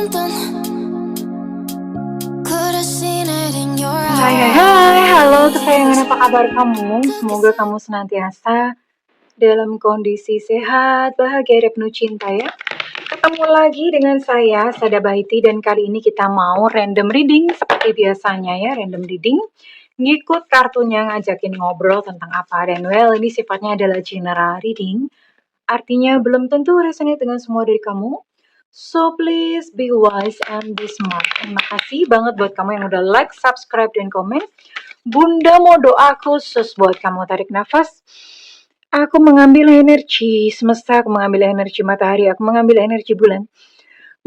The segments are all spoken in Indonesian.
something. Could have seen it in your Hai eyes. hai hai, halo kesayangan, apa kabar kamu? Semoga kamu senantiasa dalam kondisi sehat, bahagia, dan penuh cinta ya. Ketemu lagi dengan saya, Sada Baiti, dan kali ini kita mau random reading seperti biasanya ya, random reading. Ngikut kartunya ngajakin ngobrol tentang apa, dan well ini sifatnya adalah general reading. Artinya belum tentu resonate dengan semua dari kamu. So please be wise and be smart. Terima kasih banget buat kamu yang udah like, subscribe, dan komen. Bunda mau doa khusus buat kamu. Tarik nafas. Aku mengambil energi semesta, aku mengambil energi matahari, aku mengambil energi bulan.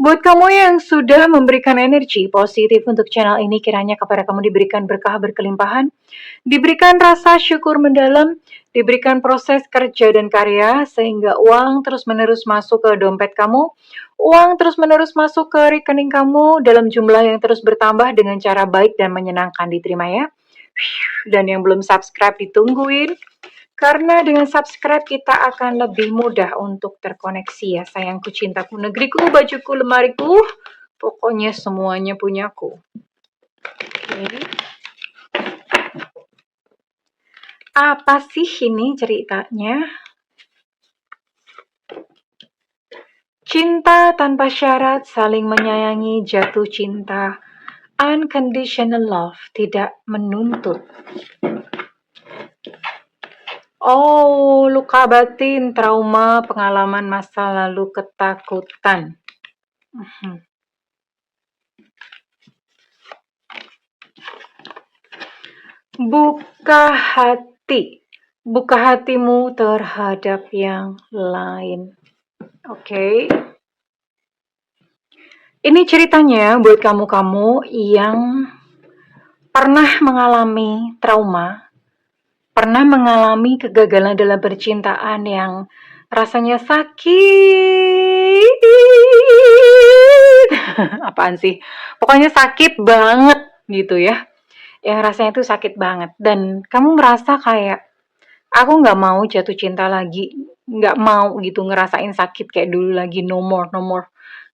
Buat kamu yang sudah memberikan energi positif untuk channel ini, kiranya kepada kamu diberikan berkah berkelimpahan, diberikan rasa syukur mendalam, diberikan proses kerja dan karya, sehingga uang terus-menerus masuk ke dompet kamu, uang terus-menerus masuk ke rekening kamu dalam jumlah yang terus bertambah dengan cara baik dan menyenangkan. Diterima ya. Dan yang belum subscribe ditungguin, karena dengan subscribe kita akan lebih mudah untuk terkoneksi ya sayangku, cintaku, negeriku, bajuku, lemariku, pokoknya semuanya punyaku. Oke. Apa sih ini ceritanya? Cinta tanpa syarat, saling menyayangi, jatuh cinta, unconditional love, tidak menuntut. Oh, luka batin, trauma, pengalaman masa lalu, ketakutan. Buka hati. Buka hatimu terhadap yang lain. Oke. Ini ceritanya buat kamu-kamu yang pernah mengalami trauma, pernah mengalami kegagalan dalam percintaan yang rasanya sakit. Apaan sih? Pokoknya sakit banget gitu ya. Yang rasanya tuh sakit banget. Dan kamu merasa kayak, aku nggak mau jatuh cinta lagi. Nggak mau gitu ngerasain sakit kayak dulu lagi. No more, no more.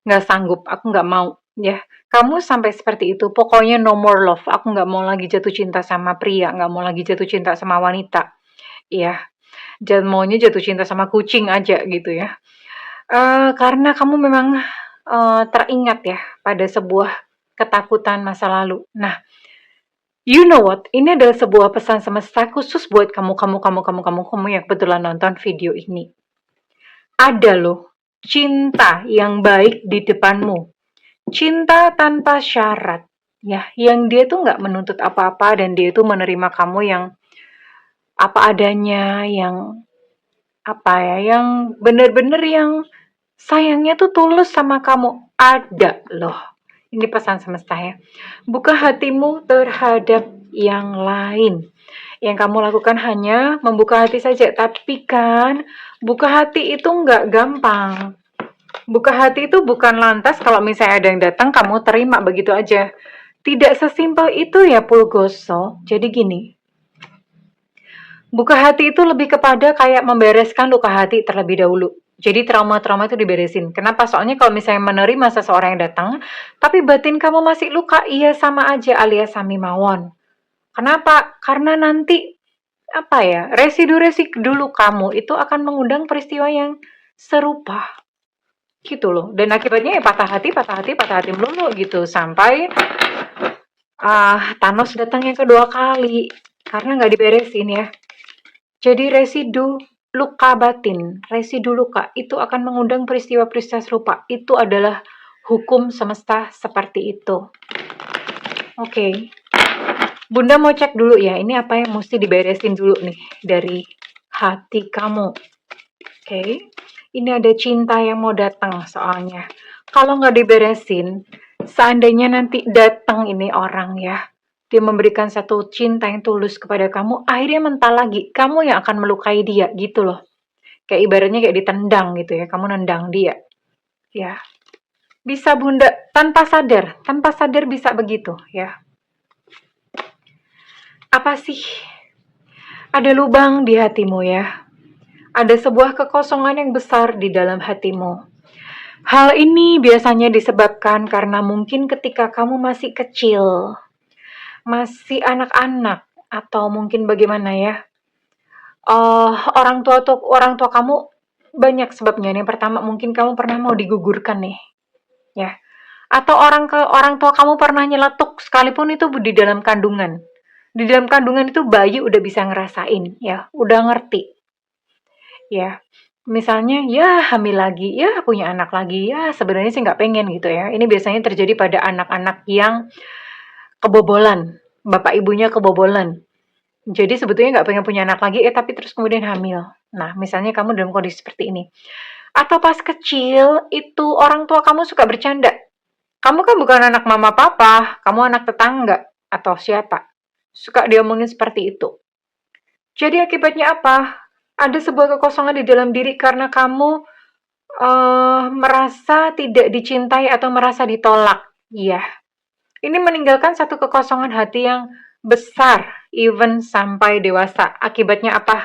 Nggak sanggup, aku nggak mau. Ya, kamu sampai seperti itu. Pokoknya no more love. Aku nggak mau lagi jatuh cinta sama pria. Nggak mau lagi jatuh cinta sama wanita. Iya, dan maunya jatuh cinta sama kucing aja gitu ya. Karena kamu memang teringat ya pada sebuah ketakutan masa lalu. Nah, you know what? Ini adalah sebuah pesan semesta khusus buat kamu yang kebetulan nonton video ini. Ada loh cinta yang baik di depanmu. Cinta tanpa syarat. Ya, yang dia tuh nggak menuntut apa-apa dan dia tuh menerima kamu yang apa adanya, yang apa ya, yang bener-bener yang sayangnya tuh tulus sama kamu. Ada loh. Ini pesan semesta ya. Buka hatimu terhadap yang lain. Yang kamu lakukan hanya membuka hati saja. Tapi kan, buka hati itu nggak gampang. Buka hati itu bukan lantas kalau misalnya ada yang datang, kamu terima begitu aja. Tidak sesimpel itu ya, Pulgoso. Jadi gini, buka hati itu lebih kepada kayak membereskan luka hati terlebih dahulu. Jadi trauma-trauma itu diberesin. Kenapa? Soalnya kalau misalnya menerima seseorang yang datang, tapi batin kamu masih luka, iya sama aja alias sami mawon. Kenapa? Karena nanti apa ya, residu-residu dulu kamu itu akan mengundang peristiwa yang serupa. Gitu loh. Dan akibatnya ya patah hati melulu gitu. Sampai Thanos datang yang kedua kali. Karena nggak diberesin ya. Jadi residu luka batin, residu luka itu akan mengundang peristiwa-peristiwa serupa. Itu adalah hukum semesta seperti itu. Oke. Bunda mau cek dulu ya, ini apa yang mesti diberesin dulu nih dari hati kamu. Oke. Ini ada cinta yang mau datang soalnya. Kalau nggak diberesin, seandainya nanti datang ini orang ya, dia memberikan satu cinta yang tulus kepada kamu, akhirnya mental lagi, kamu yang akan melukai dia gitu loh. Kayak ibaratnya kayak ditendang gitu ya, kamu nendang dia. Ya. Bisa Bunda, tanpa sadar bisa begitu ya. Apa sih? Ada lubang di hatimu ya. Ada sebuah kekosongan yang besar di dalam hatimu. Hal ini biasanya disebabkan karena mungkin ketika kamu masih kecil, masih anak-anak, atau mungkin bagaimana ya, orang tua kamu banyak sebabnya. Yang pertama mungkin kamu pernah mau digugurkan nih, ya. Atau orang tua kamu pernah nyeletuk sekalipun itu di dalam kandungan. Di dalam kandungan itu bayi udah bisa ngerasain, ya, udah ngerti, ya. Misalnya, ya hamil lagi, ya punya anak lagi, ya sebenarnya sih nggak pengen gitu ya. Ini biasanya terjadi pada anak-anak yang kebobolan, bapak ibunya kebobolan. Jadi sebetulnya nggak pengen punya anak lagi, tapi terus kemudian hamil. Nah, misalnya kamu dalam kondisi seperti ini. Atau pas kecil, itu orang tua kamu suka bercanda. Kamu kan bukan anak mama papa, kamu anak tetangga atau siapa. Suka diomongin seperti itu. Jadi akibatnya apa? Ada sebuah kekosongan di dalam diri karena kamu merasa tidak dicintai atau merasa ditolak. Iya. Ini meninggalkan satu kekosongan hati yang besar, even sampai dewasa. Akibatnya apa?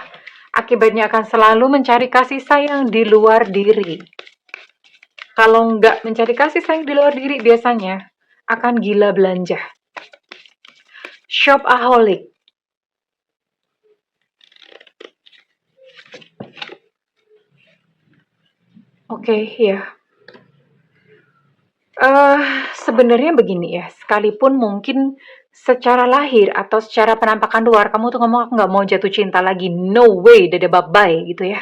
Akibatnya akan selalu mencari kasih sayang di luar diri. Kalau nggak mencari kasih sayang di luar diri, biasanya akan gila belanja. Shopaholic. Oke, ya. Sebenarnya begini ya, sekalipun mungkin secara lahir atau secara penampakan luar kamu tuh ngomong aku nggak mau jatuh cinta lagi, no way, dadah bye-bye gitu ya,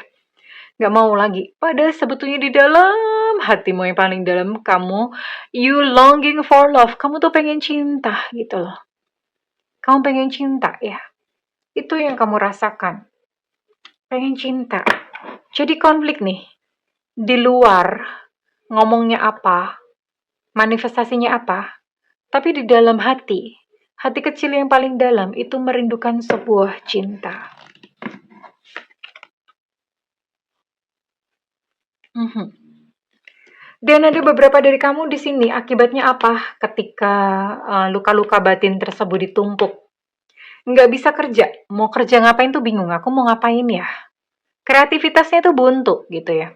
nggak mau lagi. Padahal sebetulnya di dalam hatimu yang paling dalam kamu, you longing for love, kamu tuh pengen cinta gitu loh. Kamu pengen cinta ya, itu yang kamu rasakan, pengen cinta. Jadi konflik nih, di luar ngomongnya apa, manifestasinya apa, tapi di dalam hati, hati kecil yang paling dalam itu merindukan sebuah cinta. Mhm. Dan ada beberapa dari kamu di sini, akibatnya apa ketika luka-luka batin tersebut ditumpuk? Nggak bisa kerja, mau kerja ngapain tuh bingung, aku mau ngapain ya? Kreativitasnya tuh buntu gitu ya.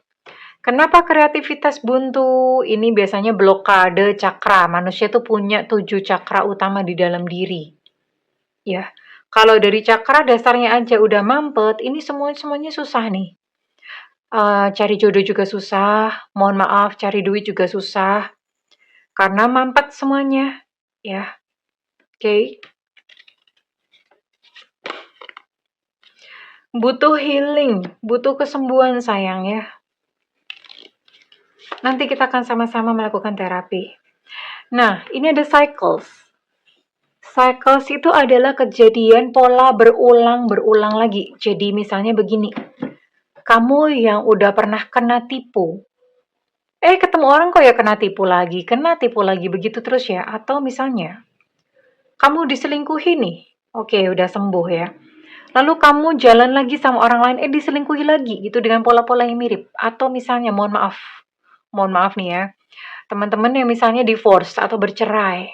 Kenapa kreativitas buntu? Ini biasanya blokade cakra. Manusia tuh punya 7 cakra utama di dalam diri. Ya, kalau dari cakra dasarnya aja udah mampet, ini semuanya susah nih. Cari jodoh juga susah, mohon maaf, cari duit juga susah, karena mampet semuanya, ya. Oke. Butuh healing, butuh kesembuhan sayang ya. Nanti kita akan sama-sama melakukan terapi. Nah, ini ada cycles. Cycles itu adalah kejadian pola berulang lagi. Jadi misalnya begini, kamu yang udah pernah kena tipu, ketemu orang kok ya kena tipu lagi, begitu terus ya. Atau misalnya, kamu diselingkuhi nih, oke udah sembuh ya. Lalu kamu jalan lagi sama orang lain, diselingkuhi lagi gitu dengan pola-pola yang mirip. Atau misalnya, mohon maaf nih ya, teman-teman yang misalnya divorce atau bercerai,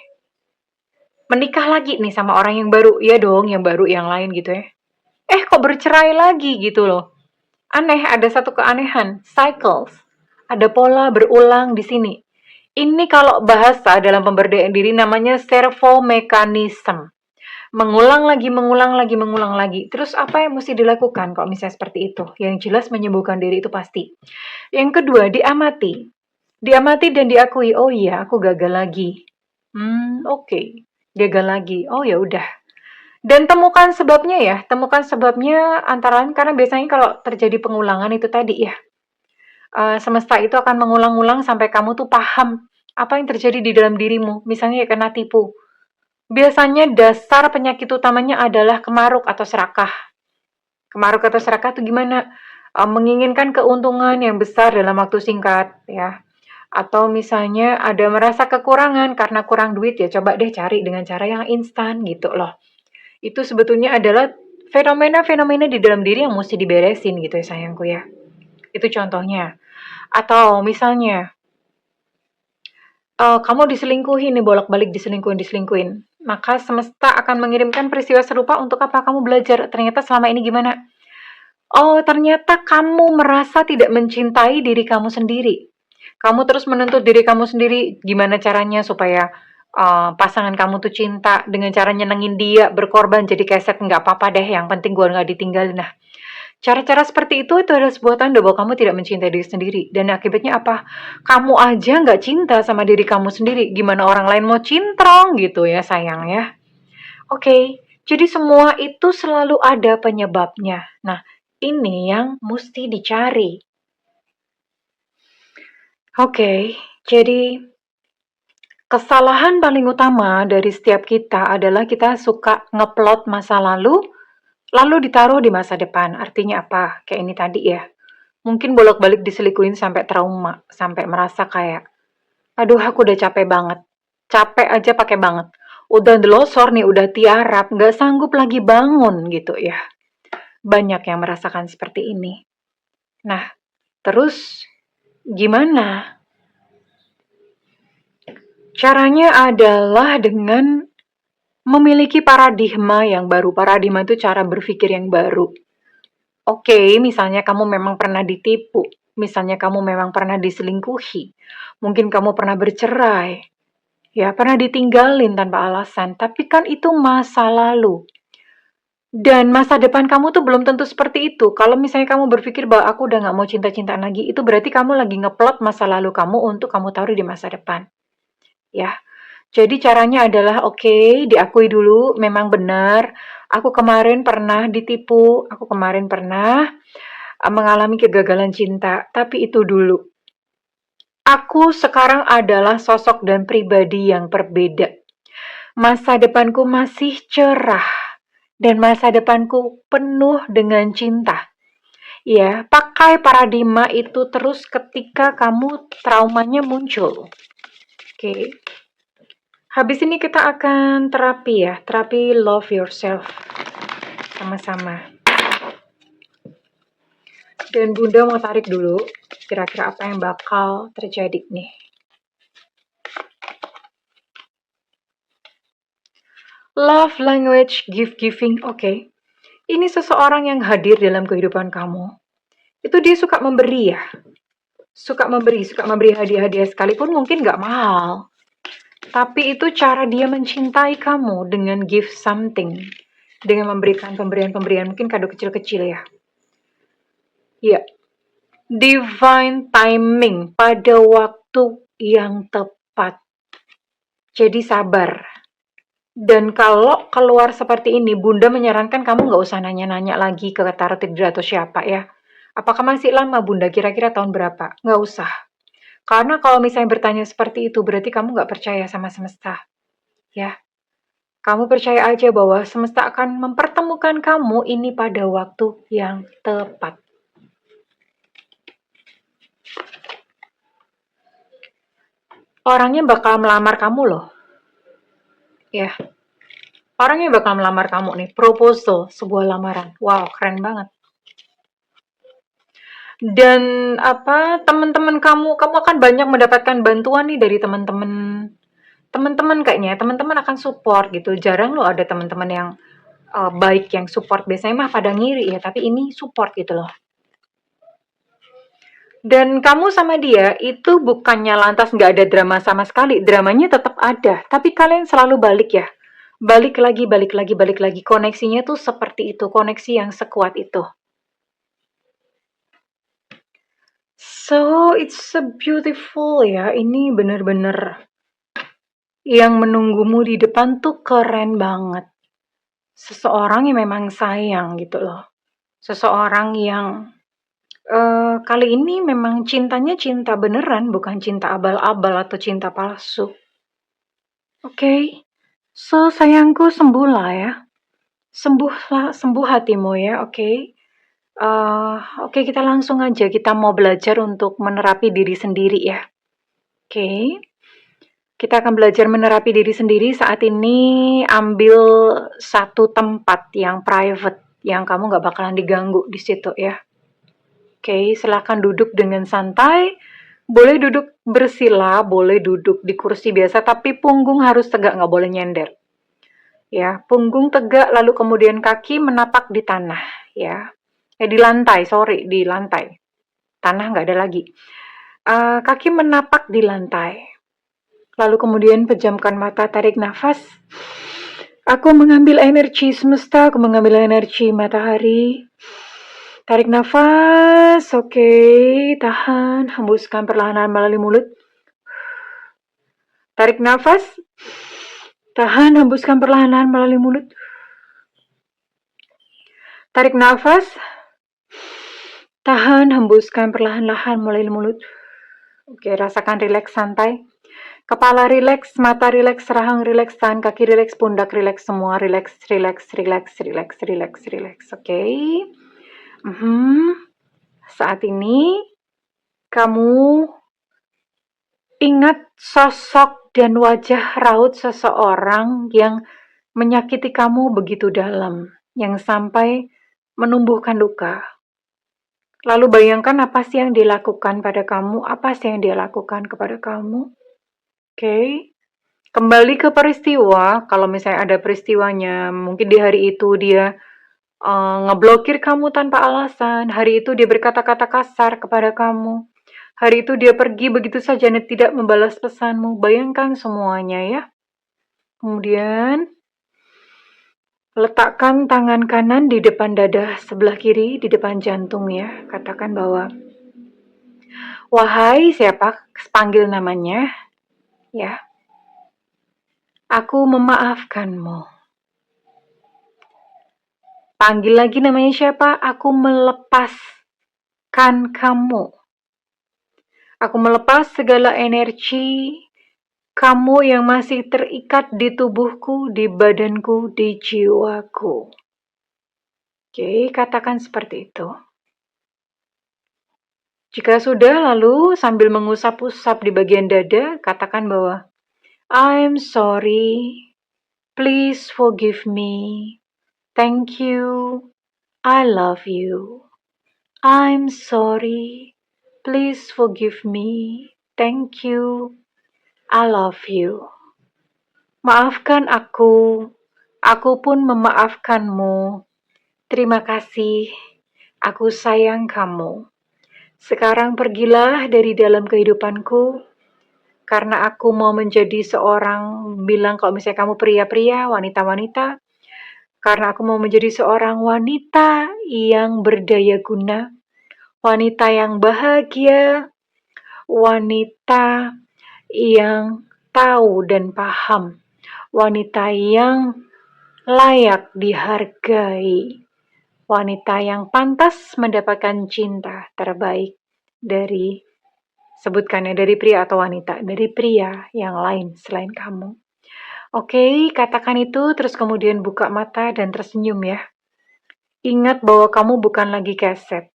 menikah lagi nih sama orang yang baru, ya dong yang baru yang lain gitu ya. Kok bercerai lagi gitu loh. Aneh, ada satu keanehan, cycles. Ada pola berulang di sini. Ini kalau bahasa dalam pemberdayaan diri namanya servo mekanisme. Mengulang lagi. Terus apa yang mesti dilakukan kalau misalnya seperti itu? Yang jelas menyembuhkan diri itu pasti. Yang kedua, diamati. Diamati dan diakui, oh iya aku gagal lagi. Oke. Gagal lagi. Oh ya udah. Dan temukan sebabnya ya. Temukan sebabnya antara lain karena biasanya kalau terjadi pengulangan itu tadi ya. Semesta itu akan mengulang-ulang sampai kamu tuh paham apa yang terjadi di dalam dirimu. Misalnya ya kena tipu. Biasanya dasar penyakit utamanya adalah kemaruk atau serakah. Kemaruk atau serakah itu gimana? Menginginkan keuntungan yang besar dalam waktu singkat, ya. Atau misalnya ada merasa kekurangan karena kurang duit, ya coba deh cari dengan cara yang instan gitu loh. Itu sebetulnya adalah fenomena-fenomena di dalam diri yang mesti diberesin gitu ya sayangku ya. Itu contohnya. Atau misalnya, kamu diselingkuhin nih, bolak-balik diselingkuhin. Maka semesta akan mengirimkan peristiwa serupa untuk apa? Kamu belajar, ternyata selama ini gimana? Oh, ternyata kamu merasa tidak mencintai diri kamu sendiri. Kamu terus menuntut diri kamu sendiri gimana caranya supaya pasangan kamu tuh cinta dengan cara nyenengin dia, berkorban jadi keset, nggak apa-apa deh, yang penting gue nggak ditinggalin. Nah, cara-cara seperti itu adalah sebuah tanda bahwa kamu tidak mencintai diri sendiri. Dan akibatnya apa? Kamu aja nggak cinta sama diri kamu sendiri. Gimana orang lain mau cintrong gitu ya sayang ya. Oke, jadi semua itu selalu ada penyebabnya. Nah, ini yang mesti dicari. Oke, jadi kesalahan paling utama dari setiap kita adalah kita suka ngeplot masa lalu ditaruh di masa depan. Artinya apa? Kayak ini tadi ya. Mungkin bolak-balik diselingkuhin sampai trauma, sampai merasa kayak, aduh aku udah capek banget. Capek aja pakai banget. Udah delosor nih, udah tiarap, nggak sanggup lagi bangun gitu ya. Banyak yang merasakan seperti ini. Nah, terus gimana? Caranya adalah dengan memiliki paradigma yang baru. Paradigma itu cara berpikir yang baru. Oke, misalnya kamu memang pernah ditipu, misalnya kamu memang pernah diselingkuhi, mungkin kamu pernah bercerai, ya pernah ditinggalin tanpa alasan, tapi kan itu masa lalu. Dan masa depan kamu tuh belum tentu seperti itu. Kalau misalnya kamu berpikir bahwa aku udah gak mau cinta-cintaan lagi, itu berarti kamu lagi ngeplot masa lalu kamu untuk kamu taruh di masa depan. Ya, jadi caranya adalah oke, diakui dulu memang benar, aku kemarin pernah ditipu, aku kemarin pernah mengalami kegagalan cinta, tapi itu dulu. Aku sekarang adalah sosok dan pribadi yang berbeda. Masa depanku masih cerah dan masa depanku penuh dengan cinta. Ya, pakai paradigma itu terus ketika kamu traumanya muncul. Oke. Habis ini kita akan terapi ya, terapi love yourself. Sama-sama. Dan Bunda mau tarik dulu, kira-kira apa yang bakal terjadi nih. Love language gift-giving, oke. Ini seseorang yang hadir dalam kehidupan kamu. Itu dia suka memberi ya. Suka memberi hadiah-hadiah sekalipun mungkin gak mahal. Tapi itu cara dia mencintai kamu dengan give something. Dengan memberikan pemberian-pemberian, mungkin kado kecil-kecil ya. Ya, divine timing pada waktu yang tepat. Jadi sabar. Dan kalau keluar seperti ini, Bunda menyarankan kamu nggak usah nanya-nanya lagi ke tarot atau siapa ya. Apakah masih lama Bunda? Kira-kira tahun berapa? Nggak usah. Karena kalau misalnya bertanya seperti itu, berarti kamu nggak percaya sama semesta. Ya. Kamu percaya aja bahwa semesta akan mempertemukan kamu ini pada waktu yang tepat. Orangnya bakal melamar kamu loh. Ya. Orangnya bakal melamar kamu nih. Proposal, sebuah lamaran. Wow, keren banget. Dan teman-teman kamu akan banyak mendapatkan bantuan nih dari teman-teman kayaknya. Teman-teman akan support gitu. Jarang loh ada teman-teman yang baik yang support. Biasanya mah pada ngiri ya, tapi ini support gitu loh. Dan kamu sama dia itu bukannya lantas nggak ada drama sama sekali. Dramanya tetap ada, tapi kalian selalu balik ya. Balik lagi. Koneksinya tuh seperti itu, koneksi yang sekuat itu. So, it's a beautiful ya. Ini bener-bener yang menunggumu di depan tuh keren banget. Seseorang yang memang sayang gitu loh. Seseorang yang kali ini memang cintanya cinta beneran, bukan cinta abal-abal atau cinta palsu. Oke. So, sayangku sembuhlah ya. Sembuh hatimu ya, oke. Oke, kita langsung aja. Kita mau belajar untuk menerapi diri sendiri ya. Oke. Kita akan belajar menerapi diri sendiri. Saat ini ambil satu tempat yang private, yang kamu gak bakalan diganggu di situ ya. Oke, silakan duduk dengan santai. Boleh duduk bersila, boleh duduk di kursi biasa, tapi punggung harus tegak, gak boleh nyender. Ya, punggung tegak, lalu kemudian kaki menapak di tanah ya. Di lantai. Tanah nggak ada lagi. Kaki menapak di lantai. Lalu kemudian pejamkan mata, tarik nafas. Aku mengambil energi semesta, aku mengambil energi matahari. Tarik nafas, oke, tahan, hembuskan perlahan melalui mulut. Tarik nafas, tahan, hembuskan perlahan melalui mulut. Tarik nafas, tahan, hembuskan perlahan-lahan melalui mulut. Oke, rasakan rileks santai. Kepala rileks, mata rileks, rahang rileks, tangan kaki rileks, pundak rileks, semua rileks, rileks, rileks, rileks, rileks, rileks. Oke. Saat ini kamu ingat sosok dan wajah raut seseorang yang menyakiti kamu begitu dalam, yang sampai menumbuhkan luka. Lalu bayangkan apa sih yang dilakukan pada kamu, apa sih yang dia lakukan kepada kamu. Oke. Kembali ke peristiwa, kalau misalnya ada peristiwanya, mungkin di hari itu dia ngeblokir kamu tanpa alasan, hari itu dia berkata-kata kasar kepada kamu, hari itu dia pergi begitu saja dan tidak membalas pesanmu. Bayangkan semuanya ya. Kemudian letakkan tangan kanan di depan dada, sebelah kiri di depan jantung ya. Katakan bahwa, wahai siapa, panggil namanya ya. Aku memaafkanmu. Panggil lagi namanya siapa? Aku melepaskan kamu. Aku melepas segala energi kamu yang masih terikat di tubuhku, di badanku, di jiwaku. Oke, katakan seperti itu. Jika sudah, lalu sambil mengusap-usap di bagian dada, katakan bahwa I'm sorry, please forgive me, thank you, I love you. I'm sorry, please forgive me, thank you, I love you. Maafkan aku pun memaafkanmu. Terima kasih, aku sayang kamu. Sekarang pergilah dari dalam kehidupanku, karena aku mau menjadi seorang, bilang kalau misalnya kamu pria-pria, wanita-wanita, karena aku mau menjadi seorang wanita yang berdaya guna, wanita yang bahagia, wanita yang tahu dan paham, wanita yang layak dihargai, wanita yang pantas mendapatkan cinta terbaik dari, sebutkannya dari pria atau wanita, dari pria yang lain selain kamu. Oke, katakan itu, terus kemudian buka mata dan tersenyum ya. Ingat bahwa kamu bukan lagi keset.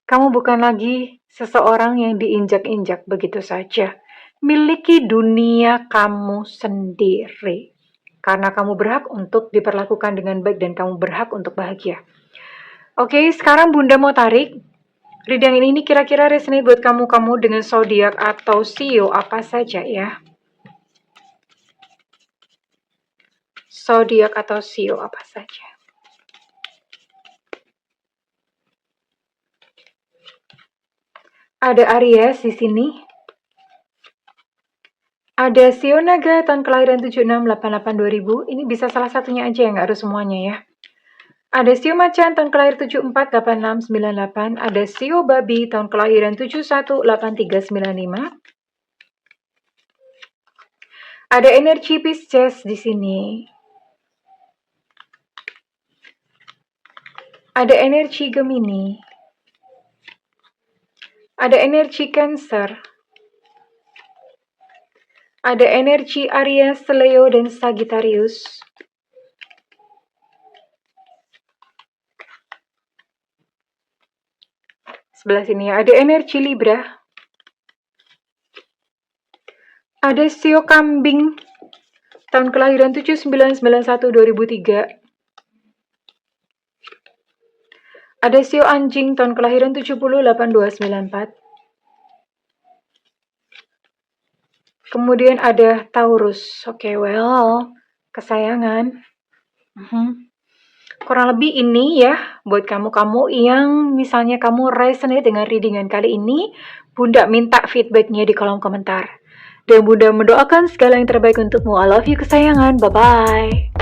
Kamu bukan lagi seseorang yang diinjak-injak begitu saja. Miliki dunia kamu sendiri. Karena kamu berhak untuk diperlakukan dengan baik dan kamu berhak untuk bahagia. Oke, sekarang Bunda mau tarik. Reading ini kira-kira resonate buat kamu dengan zodiak atau sio apa saja ya. Zodiak atau sio apa saja. Ada Aries di sini. Ada sio naga tahun kelahiran 7688 2000. Ini bisa salah satunya aja ya, nggak harus semuanya ya. Ada sio macan tahun kelahiran 748698. Ada sio babi tahun kelahiran 718395. Ada energi Pisces di sini. Ada energi Gemini. Ada energi Cancer. Ada energi Aries, Leo, dan Sagittarius. Sebelah sini ada energi Libra. Ada sio kambing tahun kelahiran 7991 2003. Ada sio anjing tahun kelahiran 708294. Kemudian ada Taurus. Oke, well, kesayangan. Kurang lebih ini ya, buat kamu-kamu yang misalnya kamu resonate dengan readingan kali ini, Bunda minta feedbacknya di kolom komentar. Dan Bunda mendoakan segala yang terbaik untukmu. I love you kesayangan. Bye-bye.